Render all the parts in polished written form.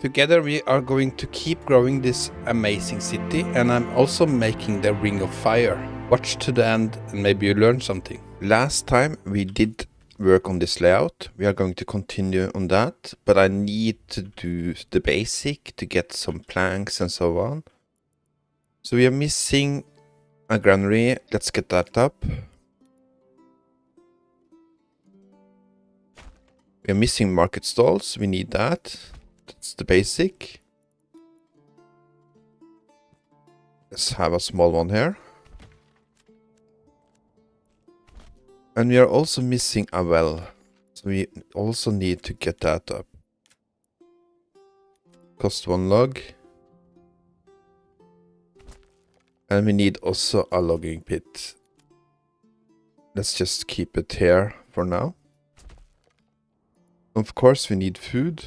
Together we are going to keep growing this amazing city, and I'm also making the Ring of Fire. Watch to the end and maybe you learn something. Last time we did work on this layout. We are going to continue on that, but I need to do the basic to get some planks and so on. So we are missing a granary. Let's get that up. We are missing market stalls. We need that. That's the basic. Let's have a small one here. And we are also missing a well. So we also need to get that up. Cost 1 log. And we need also a logging pit. Let's just keep it here for now. Of course we need food.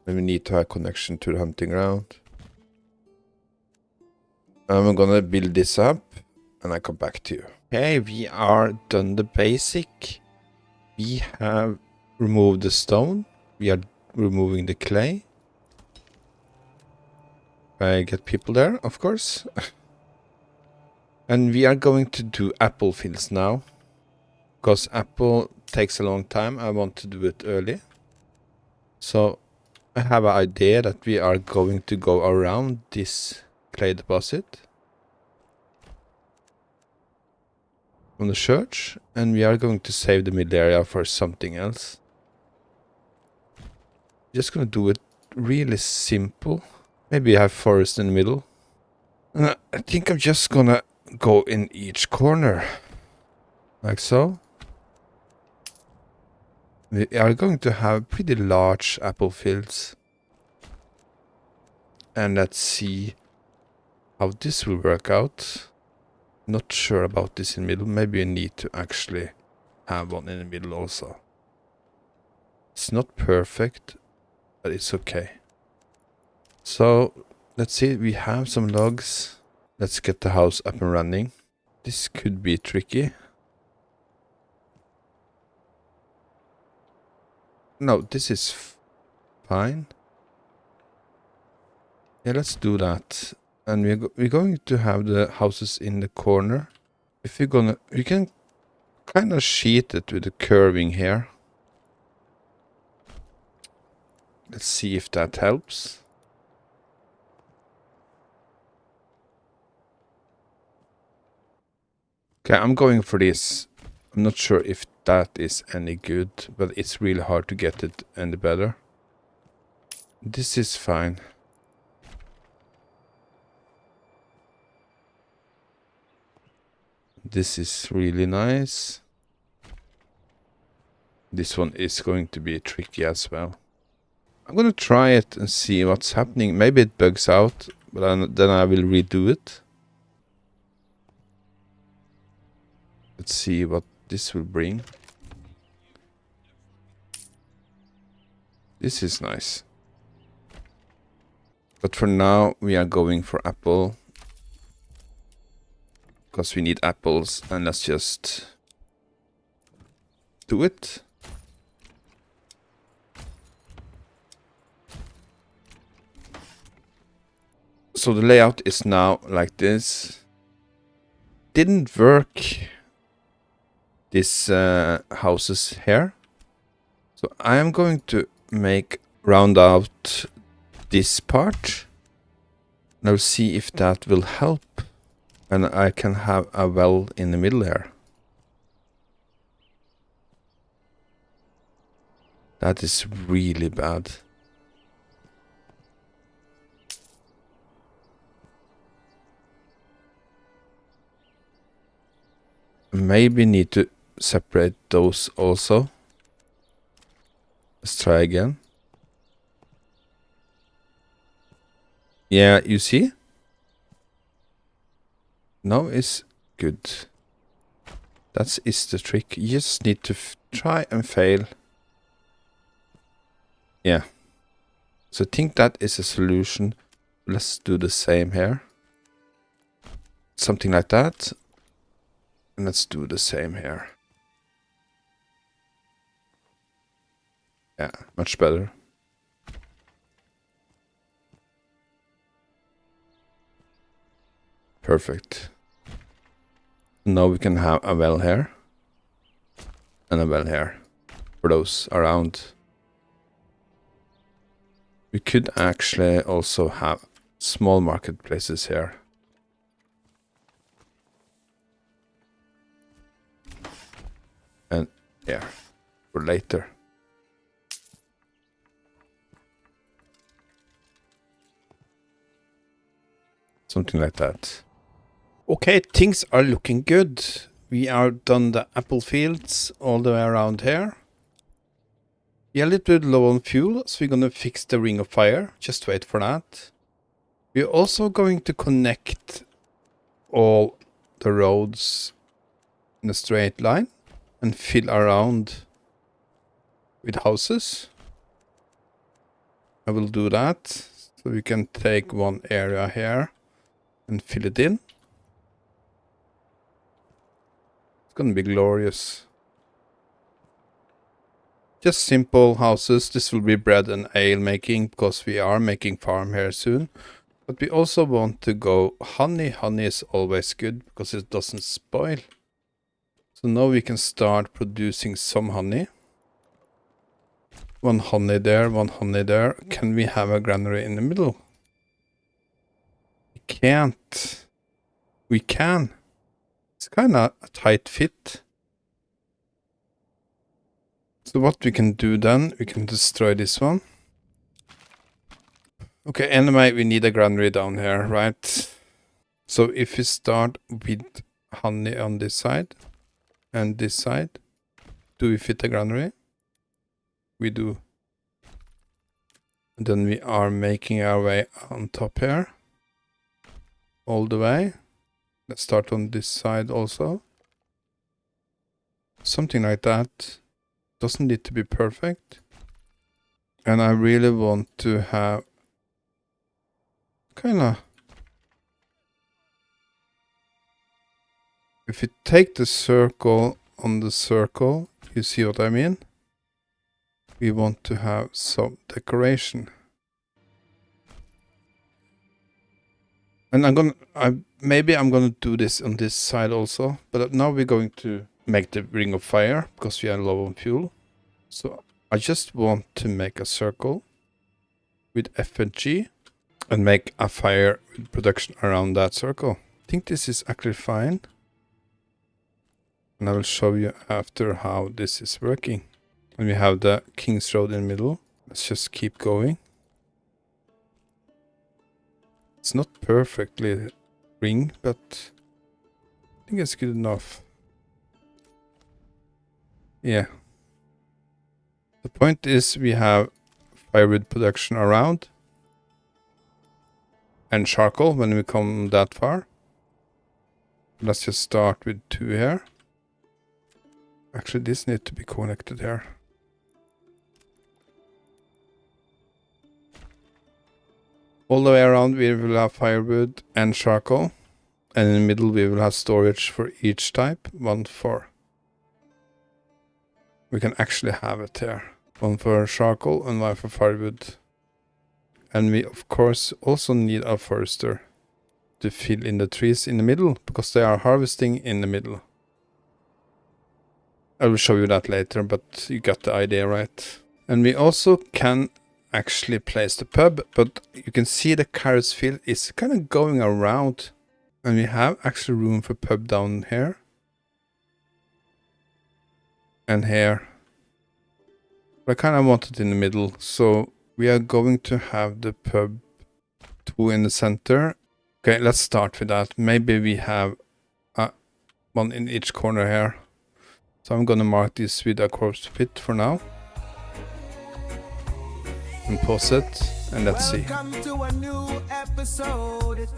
And we need to have connection to the hunting ground. I'm gonna build this up and I come back to you. Okay, we are done the basic. We have removed the stone. We are removing the clay. I get people there, of course. And we are going to do apple fields now. Because apple takes a long time. I want to do it early. So I have an idea that we are going to go around this clay deposit. On the church, and we are going to save the middle area for something else. Just gonna do it really simple. Maybe I have forest in the middle. And I think I'm just gonna go in each corner. Like so. We are going to have pretty large apple fields. And let's see how this will work out. Not sure about this in the middle. Maybe I need to actually have one in the middle also. It's not perfect, but it's okay. So let's see, we have some logs. Let's get the house up and running. This could be tricky. No, this is fine. Yeah, let's do that. And we're going to have the houses in the corner. If you're gonna, you can kind of sheet it with the curving here. Let's see if that helps. Okay, I'm going for this. I'm not sure if that is any good, but it's really hard to get it any better. This is fine. This is really nice. This one is going to be tricky as well. I'm gonna try it and see what's happening. Maybe it bugs out, but then I will redo it. Let's see what this will bring. This is nice. But for now, we are going for apple. Because we need apples, and let's just do it. So the layout is now like this. Didn't work this houses here. So I am going to round out this part. And I'll see if that will help. And I can have a well in the middle here. That is really bad. Maybe need to separate those also. Let's try again. Yeah, you see? Now is good. That is the trick. You just need to try and fail. Yeah. So I think that is a solution. Let's do the same here. Something like that. And let's do the same here. Yeah, much better. Perfect. Now we can have a well here. And a well here. For those around. We could actually also have small marketplaces here. And here. For later. Something like that. Okay, things are looking good. We are done the apple fields all the way around here. We are a little bit low on fuel, so we're gonna fix the ring of fire. Just wait for that. We're also going to connect all the roads in a straight line and fill around with houses. I will do that. So we can take one area here and fill it in. It's gonna be glorious. Just simple houses. This will be bread and ale making because we are making farm here soon. But we also want to go honey. Honey is always good because it doesn't spoil. So now we can start producing some honey. One honey there, one honey there. Can we have a granary in the middle? We can't. We can. It's kind of a tight fit. So what we can do then, we can destroy this one. Okay, anyway, we need a granary down here, right? So if we start with honey on this side and this side, do we fit a granary? We do. And then we are making our way on top here. All the way. Let's start on this side also. Something like that. Doesn't need to be perfect. And I really want to have kind of, if you take the circle on the circle, you see what I mean? We want to have some decoration. And maybe I'm gonna do this on this side also, but now we're going to make the ring of fire because we are low on fuel. So I just want to make a circle with F and G and make a fire production around that circle. I think this is actually fine. And I will show you after how this is working. And we have the King's Road in the middle. Let's just keep going. It's not perfectly ring, but I think it's good enough. Yeah. The point is we have firewood production around and charcoal when we come that far. Let's just start with 2 here. Actually, this needs to be connected here. All the way around we will have firewood and charcoal. And in the middle we will have storage for each type. 1 for... We can actually have it here. 1 for charcoal and 1 for firewood. And we of course also need a forester to fill in the trees in the middle, because they are harvesting in the middle. I will show you that later, but you got the idea, right? And we also can actually place the pub, but you can see the carrots field is kind of going around. And we have actually room for pub down here. And here. But I kind of want it in the middle, so we are going to have the pub 2 in the center. Okay, let's start with that. Maybe we have one in each corner here. So I'm gonna mark this with a corpse pit for now. And pause it, and let's see. Welcome to a new episode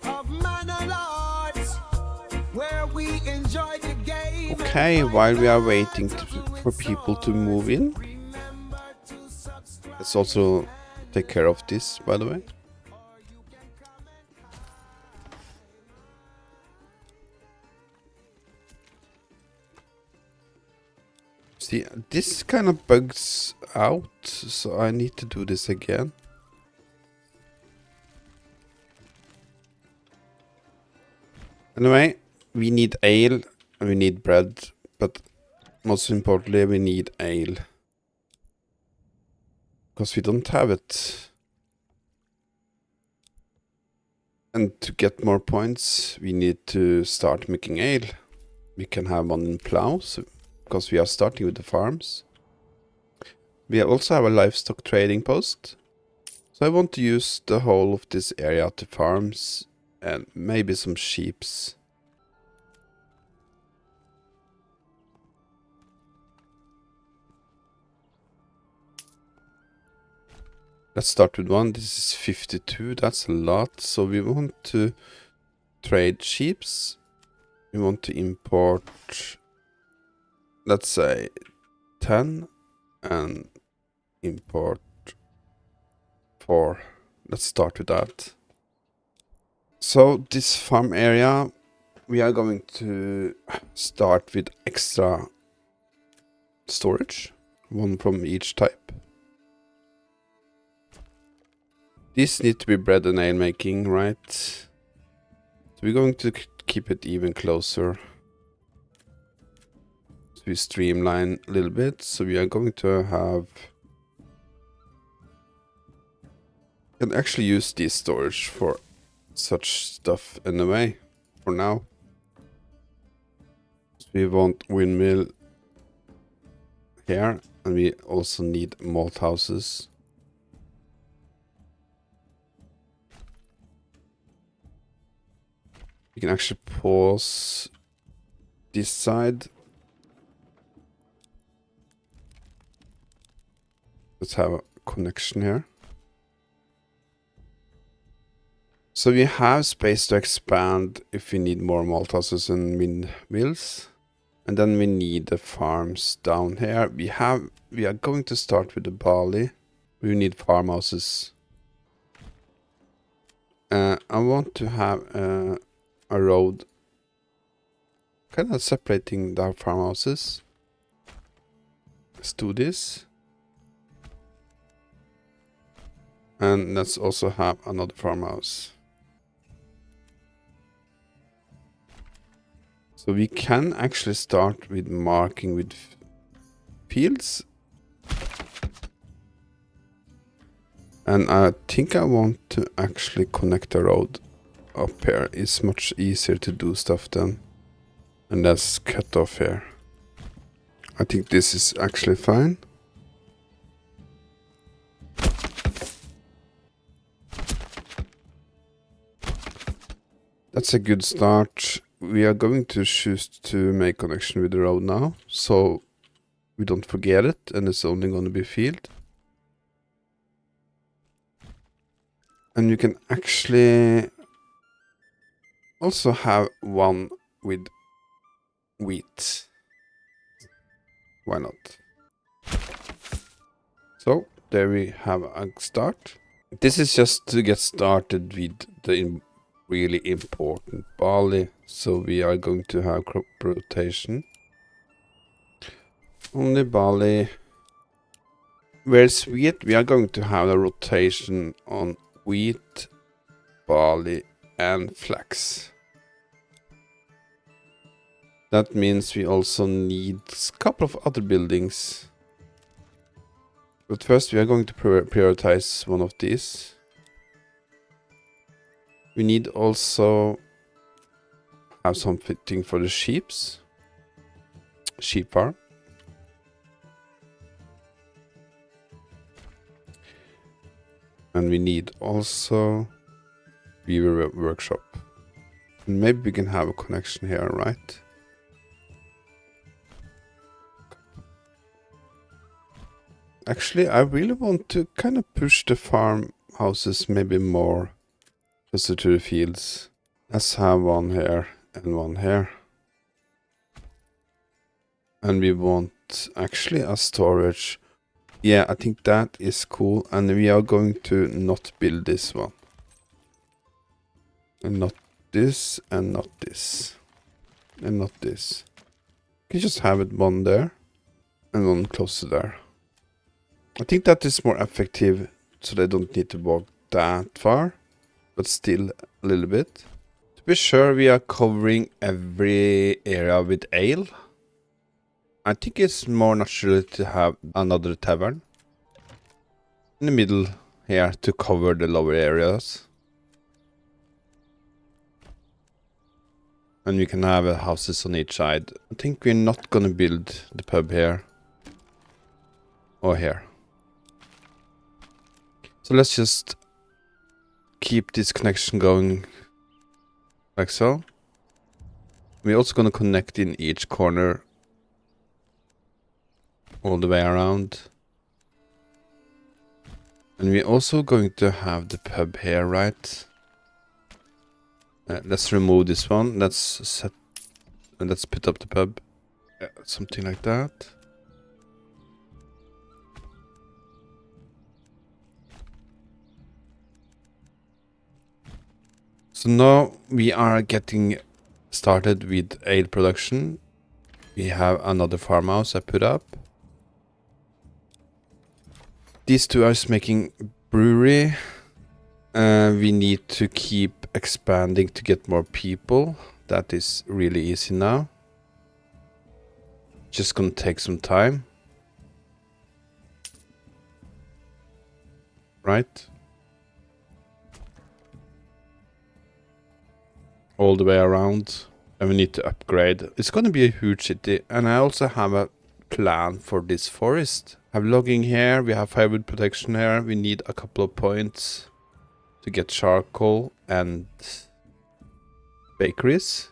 of Manor Lords, where we enjoy the game. Okay, while we are waiting for people to move in, let's also take care of this, by the way. See, this kind of bugs out, so I need to do this again. Anyway, we need ale and we need bread, but most importantly, we need ale. Because we don't have it. And to get more points, we need to start making ale. We can have one in plows, because we are starting with the farms. We also have a livestock trading post. So I want to use the whole of this area to farms and maybe some sheeps. Let's start with one. This is 52. That's a lot. So we want to trade sheeps. We want to import, let's say, 10 and import 4. Let's start with that. So this farm area, we are going to start with extra storage, one from each type. These need to be bread and ale making, right? So we're going to keep it even closer. So we streamline a little bit. So we are going to have... can actually use this storage for such stuff in a way for now. So we want windmill here, and we also need malt houses. We can actually pause this side. Let's have a connection here. So we have space to expand if we need more malt houses and windmills. And then we need the farms down here. We are going to start with the barley. We need farmhouses. I want to have a road kind of separating the farmhouses. Let's do this. And let's also have another farmhouse. So we can actually start with marking with fields. And I think I want to actually connect a road up here. It's much easier to do stuff then. And let's cut off here. I think this is actually fine. That's a good start. We are going to choose to make connection with the road now, so we don't forget it, and it's only going to be field. And you can actually also have one with wheat. Why not? So there we have a start. This is just to get started with the really important barley. So we are going to have crop rotation. Only barley. Whereas wheat, we are going to have a rotation on wheat, barley, and flax. That means we also need a couple of other buildings. But first we are going to prioritize one of these. We need also have something for the sheep farm. And we need also beaver workshop. And maybe we can have a connection here, right? Actually, I really want to kind of push the farmhouses maybe more closer to the fields. Let's have one here and one here. And we want actually a storage. Yeah, I think that is cool. And we are going to not build this one. And not this, and not this. And not this. You can just have it one there. And one closer there. I think that is more effective. So they don't need to walk that far. But still a little bit. To Be sure we are covering every area with ale. I think it's more natural to have another tavern in the middle here to cover the lower areas. And we can have houses on each side. I think we're not gonna build the pub here. Or here. So let's just keep this connection going like so. We're also gonna connect in each corner all the way around. And we're also going to have the pub here, right? Let's remove this one. Let's put up the pub. Something like that. So now we are getting started with ale production. We have another farmhouse I put up. These two are making brewery. We need to keep expanding to get more people. That is really easy now. Just gonna take some time. Right? All the way around. And we need to upgrade. It's gonna be a huge city. And I also have a plan for this forest. I have logging here. We have firewood protection here. We need a couple of points to get charcoal and bakeries.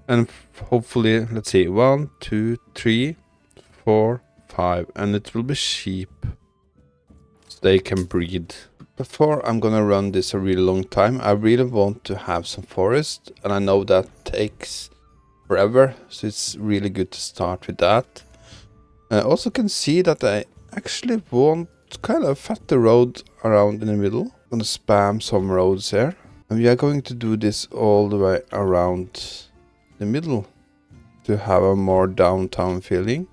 And hopefully, let's see, 1, 2, 3, 4, 5, and it will be sheep. So they can breed. Before I'm gonna run this a really long time, I really want to have some forest, and I know that takes forever, so it's really good to start with that. I also can see that I actually want kind of fatter road around in the middle. I'm gonna spam some roads here. And we are going to do this all the way around the middle to have a more downtown feeling.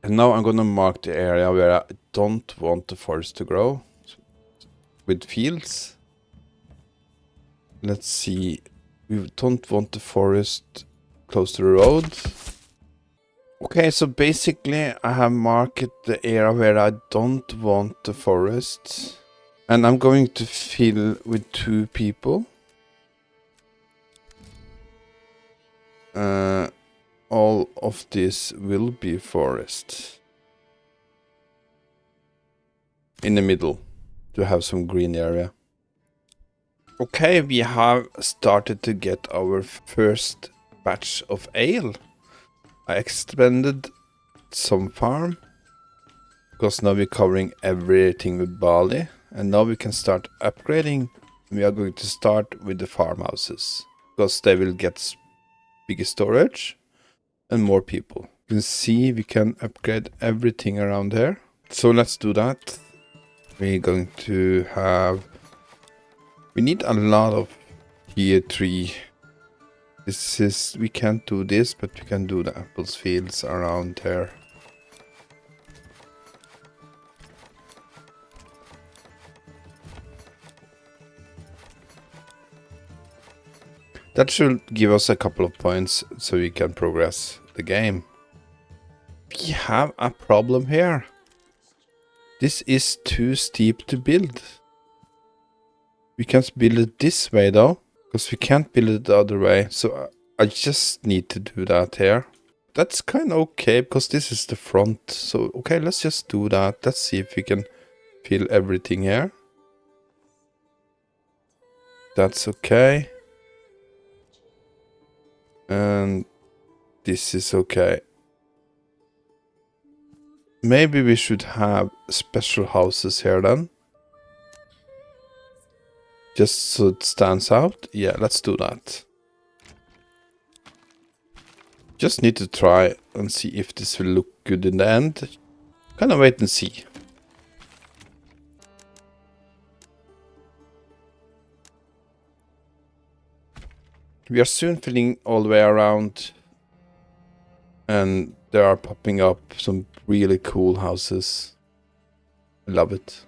And now I'm gonna mark the area where I don't want the forest to grow with fields. Let's see. We don't want the forest close to the road. Okay, so basically I have marked the area where I don't want the forest. And I'm going to fill with 2 people. All of this will be forest. In the middle, to have some green area. Okay, we have started to get our first batch of ale. I expanded some farm. Because now we're covering everything with barley. And now we can start upgrading. We are going to start with the farmhouses. Because they will get bigger storage and more people. You can see we can upgrade everything around here. So let's do that. We're going to have... We need a lot of tier 3. This is... We can't do this, but we can do the apples fields around here. That should give us a couple of points so we can progress the game. We have a problem here. This is too steep to build. We can't build it this way though, because we can't build it the other way. So I just need to do that here. That's kind of okay, because this is the front. So okay, let's just do that. Let's see if we can fill everything here. That's okay. And this is okay. Maybe we should have special houses here then. Just so it stands out. Yeah, let's do that. Just need to try and see if this will look good in the end. Kind of wait and see. We are soon filling all the way around. And there are popping up some really cool houses. I love it.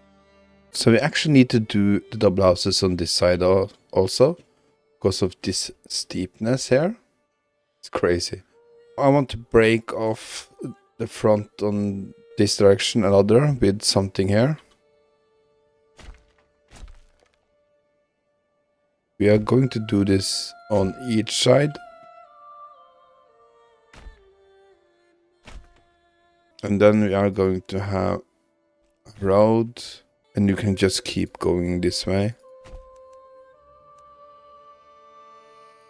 So we actually need to do the double houses on this side also. because of this steepness here. It's crazy. I want to break off the front on this direction, another with something here. We are going to do this on each side. And then we are going to have a road, and you can just keep going this way.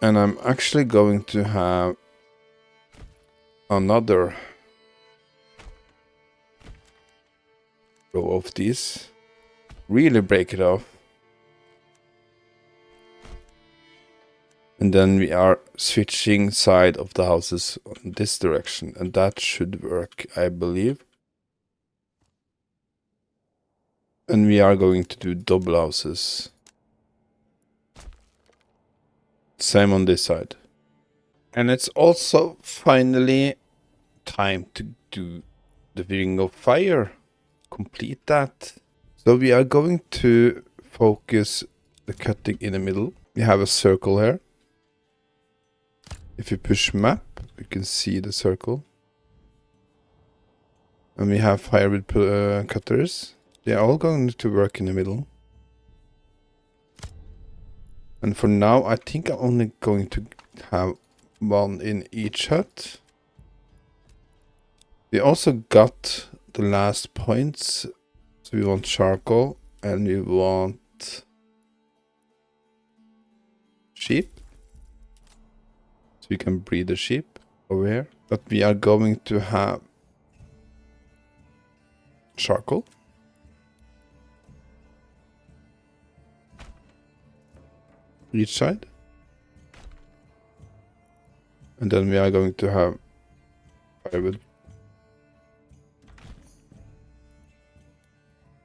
And I'm actually going to have another row of these. Really break it off. And then we are switching side of the houses on this direction. And that should work, I believe. And we are going to do double houses. Same on this side. And it's also finally time to do the Ring of Fire. Complete that. So we are going to focus the cutting in the middle. We have a circle here. If you push map, you can see the circle. And we have firewood cutters. They are all going to work in the middle. And for now, I think I'm only going to have one in each hut. We also got the last points. So we want charcoal and we want sheep. So we can breed the sheep over here. But we are going to have charcoal. Each side. And then we are going to have firewood.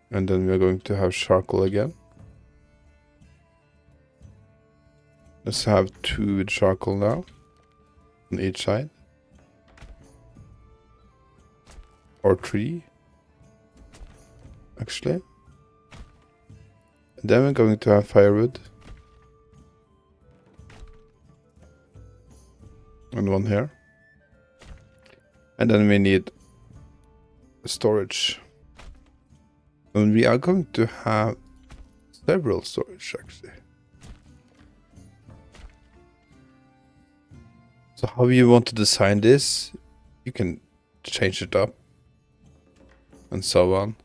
And then we are going to have charcoal again. Let's have 2 with charcoal now. On each side. Or 3. Actually. And then we're going to have firewood. And one here. And then we need storage. And we are going to have several storage actually. So how you want to design this, you can change it up. And so on.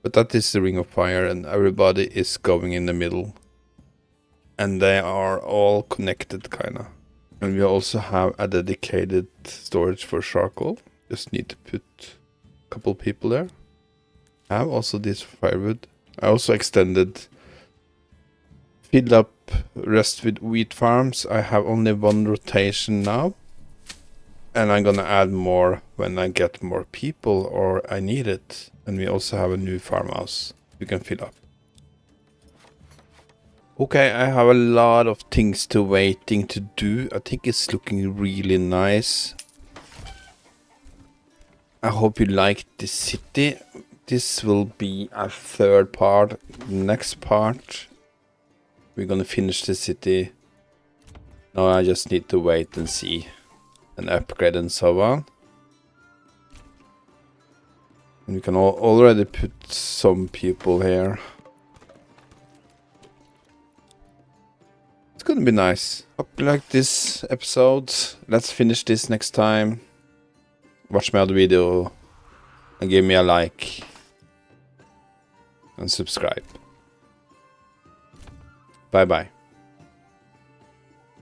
But that is the Ring of Fire and everybody is going in the middle. And they are all connected kinda. And we also have a dedicated storage for charcoal. Just need to put a couple people there. I have also this firewood. I also extended, filled up rest with wheat farms. I have only 1 rotation now. And I'm gonna add more when I get more people or I need it. And we also have a new farmhouse you can fill up. Okay, I have a lot of things waiting to do. I think it's looking really nice. I hope you liked this city. This will be a 3rd part. Next part, we're gonna finish the city. Now I just need to wait and see. And upgrade and so on. And you can already put some people here. It's gonna be nice. Hope you like this episode. Let's finish this next time. Watch my other video and give me a like and subscribe. Bye bye.